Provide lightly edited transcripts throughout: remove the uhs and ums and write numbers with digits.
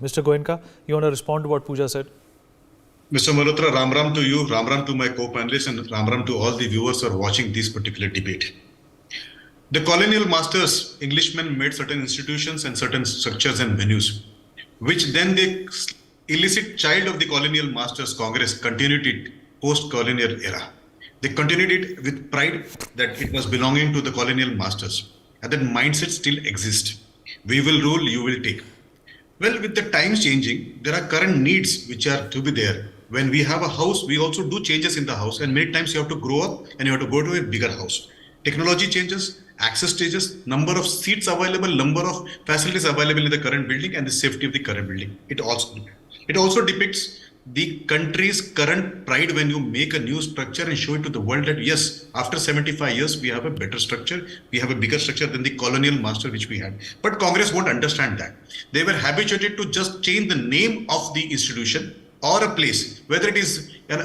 Mr. Goenka, you want to respond to what Pooja said? Mr. Malhotra, Ram Ram to you, Ram Ram to my co-panelists, and Ram Ram to all the viewers who are watching this particular debate. The colonial masters, Englishmen, made certain institutions and certain structures and venues, which then the illicit child of the colonial masters, Congress, continued it post-colonial era. They continued it with pride that it was belonging to the colonial masters, and that mindset still exists. We will rule, you will take. Well, with the times changing, there are current needs which are to be there. When we have a house, we also do changes in the house, and many times you have to grow up and you have to go to a bigger house. Technology changes, access changes, number of seats available, number of facilities available in the current building, and the safety of the current building. It also depicts the country's current pride when you make a new structure and show it to the world that yes, after 75 years, we have a better structure, we have a bigger structure than the colonial master which we had. But Congress won't understand that. They were habituated to just change the name of the institution or a place, whether it is an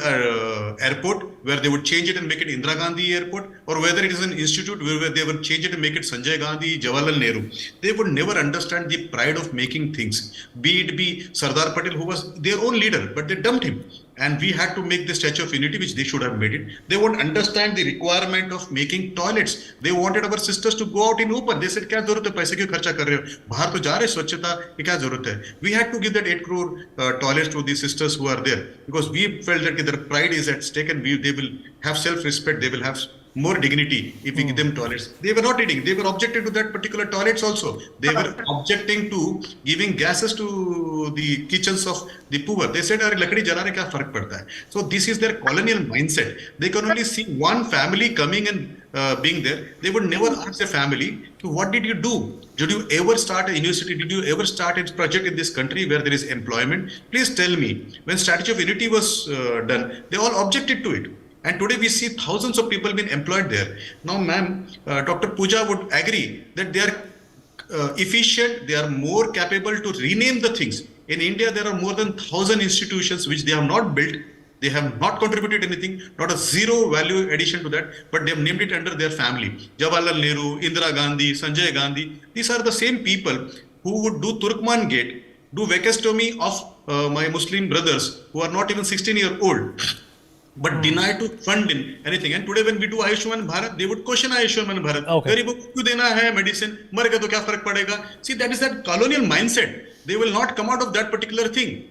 airport where they would change it and make it Indira Gandhi Airport, or whether it is an institute where they would change it and make it Sanjay Gandhi, Jawaharlal Nehru. They would never understand the pride of making things. Be it be Sardar Patel, who was their own leader, but they dumped him. And we had to make the Statue of Unity, which they should have made it. They won't understand the requirement of making toilets. They wanted our sisters to go out in open. They said, क्या जरूरत है पैसे क्यों खर्चा कर रहे हो? बाहर तो जा रहे स्वच्छता की क्या जरूरत है? We had to give that 8 crore toilets to the sisters who are there because we felt that their pride is at stake and they will have self-respect. They will have more dignity if we give them toilets. They were not eating. They were objected to that particular toilets also. They were objecting to giving gases to the kitchens of the poor. They said, "अरे लकड़ी जलाने क्या फर्क पड़ता है?" So this is their colonial mindset. They can only see one family coming and being there. They would never ask a family, "What did you do? Did you ever start a university? Did you ever start a project in this country where there is employment? Please tell me." When Statue of Unity was done, they all objected to it. And today we see thousands of people being employed there. Now, ma'am, Dr. Pooja would agree that they are efficient, they are more capable to rename the things. In India, there are more than 1,000 institutions which they have not built. They have not contributed anything, not a zero value addition to that, but they have named it under their family. Jawaharlal Nehru, Indira Gandhi, Sanjay Gandhi. These are the same people who would do Turkman Gate, do vacuostomy of my Muslim brothers who are not even 16-year old. But deny to fund in anything. And today when we do Ayushman Bharat, they would question Ayushman Bharat. Okay. गरीबों को क्यों देना है medicine? मरेगा तो क्या फर्क पड़ेगा? See, that is that colonial mindset. They will not come out of that particular thing.